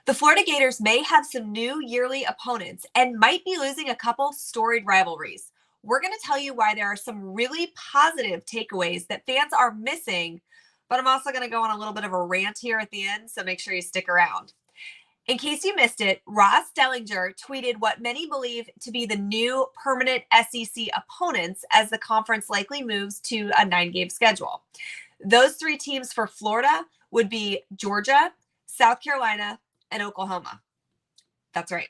The Florida Gators may have some new yearly opponents and might be losing a couple storied rivalries. We're going to tell you why there are some really positive takeaways that fans are missing, but I'm also going to go on a little bit of a rant here at the end, so make sure you stick around. In case you missed it, Dellenger tweeted what many believe to be the new permanent SEC opponents as the conference likely moves to a 9-game schedule. Those 3 teams for Florida would be Georgia, South Carolina, and Oklahoma. That's right.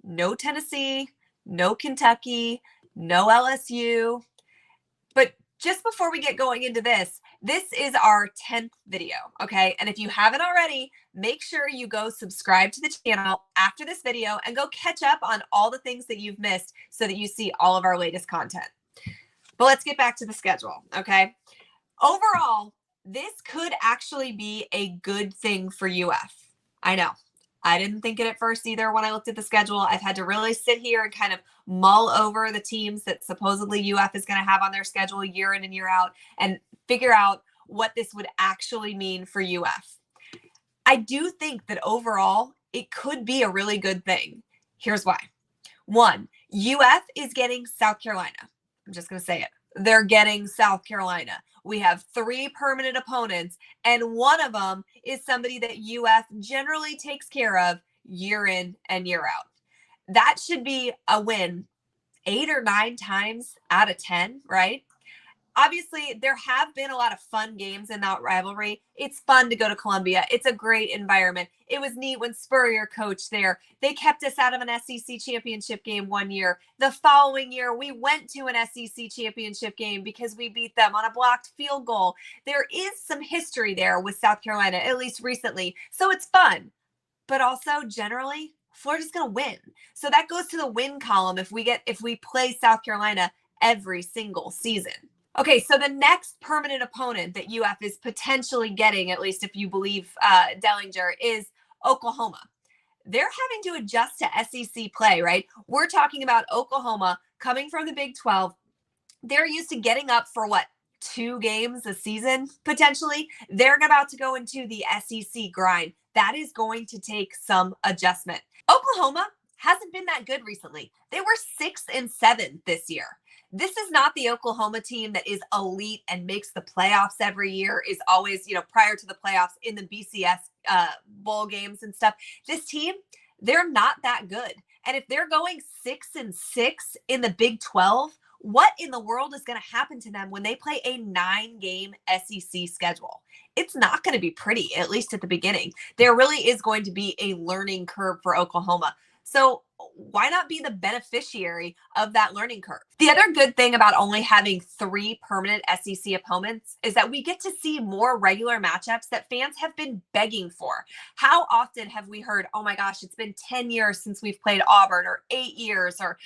No Tennessee, no Kentucky, no LSU. But just before we get going into this is our 10th video, okay? And if you haven't already, make sure you go subscribe to the channel after this video and go catch up on all the things that you've missed so that you see all of our latest content. But let's get back to the schedule, okay? Overall, this could actually be a good thing for UF. I know. I didn't think it at first either when I looked at the schedule. I've had to really sit here and kind of mull over the teams that supposedly UF is going to have on their schedule year in and year out and figure out what this would actually mean for UF. I do think that overall, it could be a really good thing. Here's why. 1, UF is getting South Carolina. I'm just going to say it. They're getting South Carolina. We have 3 permanent opponents, and one of them is somebody that UF generally takes care of year in and year out. That should be a win 8 or 9 times out of 10, right? Obviously, there have been a lot of fun games in that rivalry. It's fun to go to Columbia. It's a great environment. It was neat when Spurrier coached there. They kept us out of an SEC championship game one year. The following year, we went to an SEC championship game because we beat them on a blocked field goal. There is some history there with South Carolina, at least recently. So it's fun. But also, generally, Florida's going to win. So that goes to the win column if we play South Carolina every single season. Okay, so the next permanent opponent that UF is potentially getting, at least if you believe Dellenger, is Oklahoma. They're having to adjust to SEC play, right? We're talking about Oklahoma coming from the Big 12. They're used to getting up for 2 games a season, potentially. They're about to go into the SEC grind. That is going to take some adjustment. Oklahoma hasn't been that good recently. They were 6-7 this year. This is not the Oklahoma team that is elite and makes the playoffs every year, is always, prior to the playoffs in the BCS bowl games and stuff. This team, they're not that good. And if they're going 6-6 in the Big 12, what in the world is going to happen to them when they play a 9-game SEC schedule? It's not going to be pretty, at least at the beginning. There really is going to be a learning curve for Oklahoma. So why not be the beneficiary of that learning curve? The other good thing about only having 3 permanent SEC opponents is that we get to see more regular matchups that fans have been begging for. How often have we heard, oh my gosh, it's been 10 years since we've played Auburn, or 8 years, or,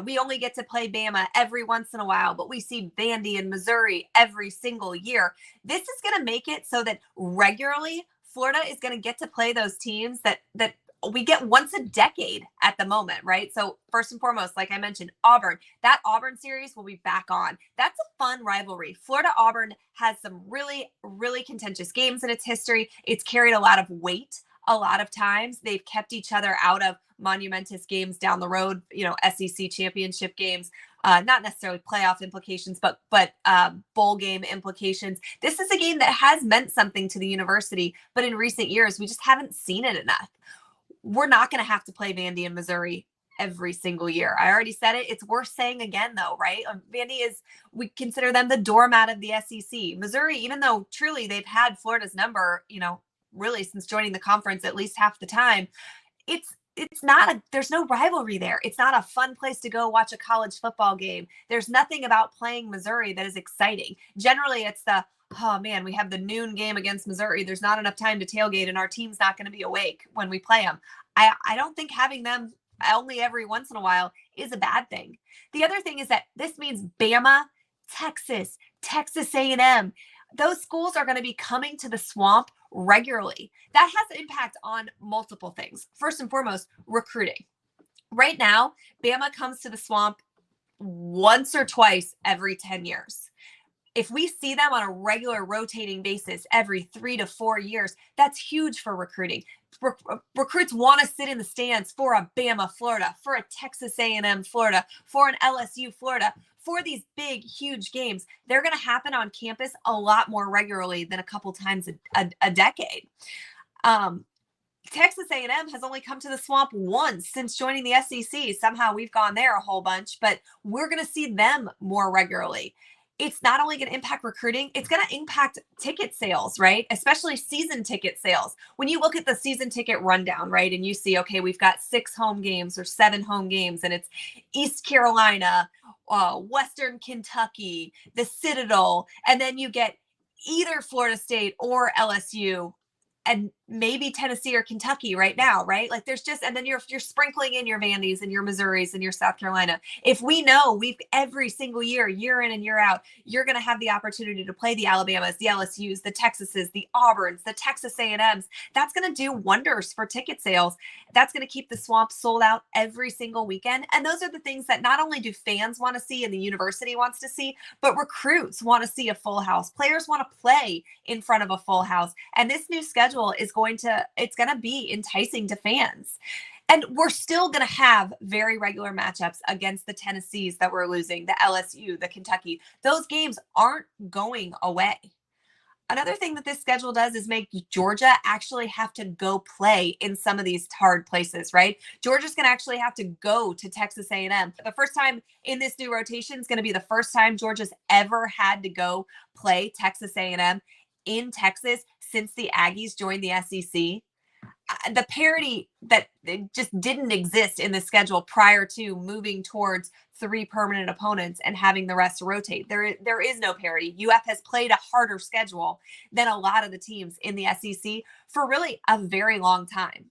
we only get to play Bama every once in a while, but we see Vandy and Missouri every single year. This is going to make it so that regularly Florida is going to get to play those teams that we get once a decade at the moment, right? So first and foremost, like I mentioned, Auburn, that Auburn series will be back on. That's a fun rivalry. Florida-Auburn has some really, really contentious games in its history. It's carried a lot of weight a lot of times. They've kept each other out of monumentous games down the road, SEC championship games, not necessarily playoff implications, but bowl game implications. This is a game that has meant something to the university, but in recent years, we just haven't seen it enough. We're not going to have to play Vandy and Missouri every single year. I already said it. It's worth saying again, though, right? Vandy we consider them the doormat of the SEC. Missouri, even though truly they've had Florida's number, really since joining the conference at least half the time, there's no rivalry there. It's not a fun place to go watch a college football game. There's nothing about playing Missouri that is exciting. Generally, it's oh man, we have the noon game against Missouri. There's not enough time to tailgate and our team's not going to be awake when we play them. I don't think having them only every once in a while is a bad thing. The other thing is that this means Bama, Texas A&M, those schools are going to be coming to the Swamp regularly. That has an impact on multiple things. First and foremost, recruiting. Right now, Bama comes to the Swamp once or twice every 10 years. If we see them on a regular rotating basis every 3 to 4 years, that's huge for recruiting. recruits want to sit in the stands for a Bama, Florida, for a Texas A&M, Florida, for an LSU, Florida, for these big, huge games. They're going to happen on campus a lot more regularly than a couple times a decade. Texas A&M has only come to the Swamp once since joining the SEC. Somehow we've gone there a whole bunch, but we're going to see them more regularly. It's not only going to impact recruiting, it's going to impact ticket sales, right? Especially season ticket sales. When you look at the season ticket rundown, right, and you see, okay, we've got 6 home games or 7 home games, and it's East Carolina, Western Kentucky, the Citadel, and then you get either Florida State or LSU and maybe Tennessee or Kentucky right now, right? Like there's just, and then you're sprinkling in your Vandy's and your Missouris and your South Carolina. If we know we've every single year in and year out, you're going to have the opportunity to play the Alabamas, the LSUs, the Texases, the Auburns, the Texas A&Ms, that's going to do wonders for ticket sales. That's going to keep the Swamp sold out every single weekend. And those are the things that not only do fans want to see and the university wants to see, but recruits want to see a full house. Players want to play in front of a full house. And this new schedule is it's going to be enticing to fans. And we're still going to have very regular matchups against the Tennessees that we're losing, the LSU, the Kentucky. Those games aren't going away. Another thing that this schedule does is make Georgia actually have to go play in some of these hard places, right? Georgia's going to actually have to go to Texas A&M. The first time in this new rotation is going to be the first time Georgia's ever had to go play Texas A&M in Texas since the Aggies joined the SEC. The parity that it just didn't exist in the schedule prior to moving towards 3 permanent opponents and having the rest rotate. There is no parity. UF has played a harder schedule than a lot of the teams in the SEC for really a very long time.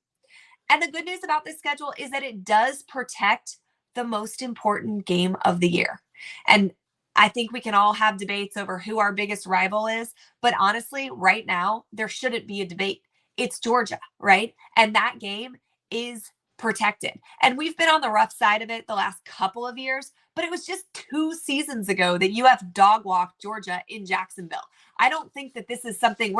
And the good news about this schedule is that it does protect the most important game of the year. And I think we can all have debates over who our biggest rival is, but honestly, right now, there shouldn't be a debate. It's Georgia, right? And that game is protected. And we've been on the rough side of it the last couple of years, but it was just 2 seasons ago that UF dog walked Georgia in Jacksonville. I don't think that this is something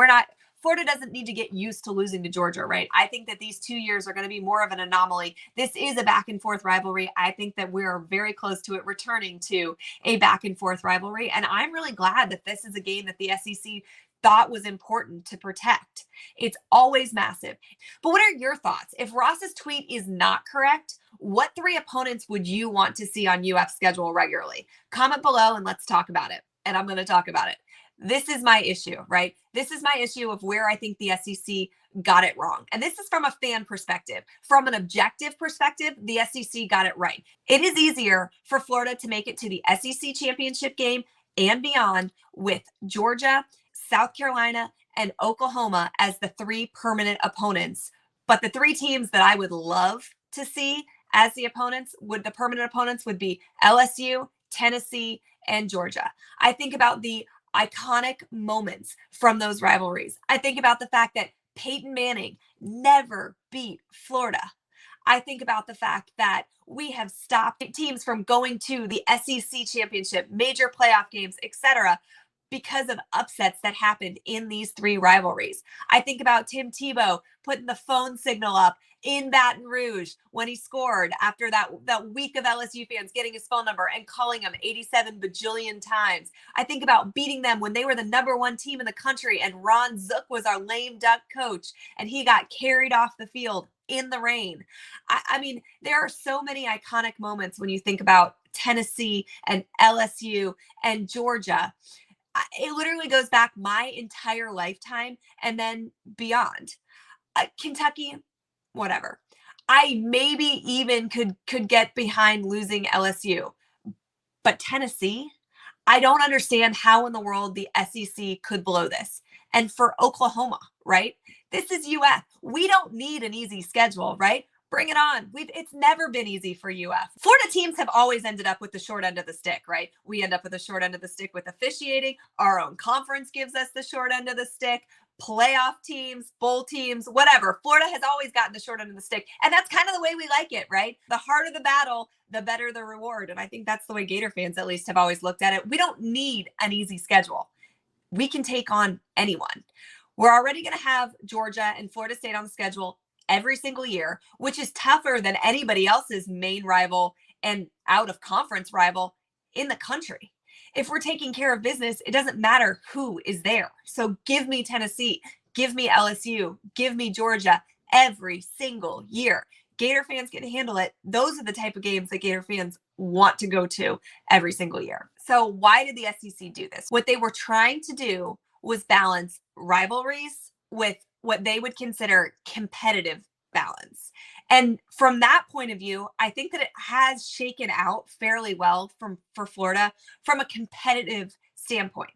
Florida doesn't need to get used to losing to Georgia, right? I think that these 2 years are going to be more of an anomaly. This is a back and forth rivalry. I think that we're very close to it returning to a back and forth rivalry. And I'm really glad that this is a game that the SEC thought was important to protect. It's always massive. But what are your thoughts? If Ross's tweet is not correct, what 3 opponents would you want to see on UF's schedule regularly? Comment below and let's talk about it. And I'm going to talk about it. This is my issue, right? This is my issue of where I think the SEC got it wrong. And this is from a fan perspective. From an objective perspective, the SEC got it right. It is easier for Florida to make it to the SEC championship game and beyond with Georgia, South Carolina, and Oklahoma as the 3 permanent opponents. But the 3 teams that I would love to see as the permanent opponents would be LSU, Tennessee, and Georgia. I think about the iconic moments from those rivalries. I think about the fact that Peyton Manning never beat Florida. I think about the fact that we have stopped teams from going to the SEC championship, major playoff games, etc., because of upsets that happened in these 3 rivalries. I think about Tim Tebow putting the phone signal up in Baton Rouge when he scored after that week of LSU fans getting his phone number and calling him 87 bajillion times. I think about beating them when they were the #1 team in the country and Ron Zook was our lame duck coach and he got carried off the field in the rain. I mean, there are so many iconic moments when you think about Tennessee and LSU and Georgia. It literally goes back my entire lifetime and then beyond. Kentucky, whatever. I maybe even could get behind losing LSU. But Tennessee, I don't understand how in the world the SEC could blow this. And for Oklahoma, right? This is UF. We don't need an easy schedule, right? Bring it on. It's never been easy for UF. Florida teams have always ended up with the short end of the stick, right? We end up with the short end of the stick with officiating. Our own conference gives us the short end of the stick. Playoff teams, bowl teams, whatever. Florida has always gotten the short end of the stick. And that's kind of the way we like it, right? The harder the battle, the better the reward. And I think that's the way Gator fans at least have always looked at it. We don't need an easy schedule. We can take on anyone. We're already going to have Georgia and Florida State on the schedule every single year, which is tougher than anybody else's main rival and out of conference rival in the country. If we're taking care of business, it doesn't matter who is there. So give me Tennessee, give me LSU, give me Georgia every single year. Gator fans can handle it. Those are the type of games that Gator fans want to go to every single year. So why did the SEC do this? What they were trying to do was balance rivalries with what they would consider competitive balance. And from that point of view, I think that it has shaken out fairly well for Florida from a competitive standpoint.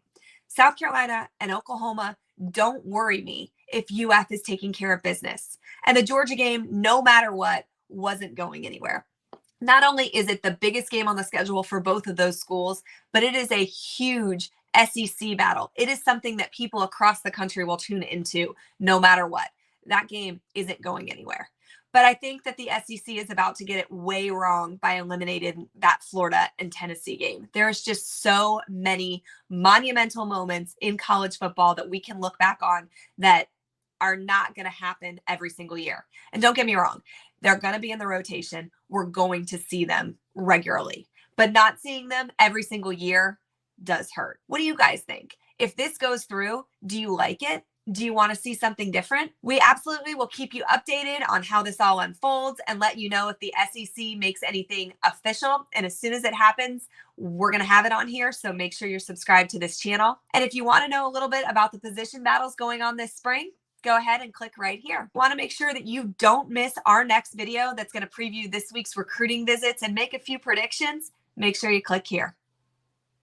South Carolina and Oklahoma don't worry me if UF is taking care of business. And the Georgia game, no matter what, wasn't going anywhere. Not only is it the biggest game on the schedule for both of those schools, but it is a huge SEC battle. It is something that people across the country will tune into no matter what. That game isn't going anywhere. But I think that the SEC is about to get it way wrong by eliminating that Florida and Tennessee game. There's just so many monumental moments in college football that we can look back on that are not going to happen every single year. And don't get me wrong, they're going to be in the rotation. We're going to see them regularly, but not seeing them every single year does hurt. What do you guys think? If this goes through, do you like it? Do you want to see something different? We absolutely will keep you updated on how this all unfolds and let you know if the SEC makes anything official. And as soon as it happens, we're going to have it on here. So make sure you're subscribed to this channel. And if you want to know a little bit about the position battles going on this spring, go ahead and click right here. Want to make sure that you don't miss our next video that's going to preview this week's recruiting visits and make a few predictions? Make sure you click here.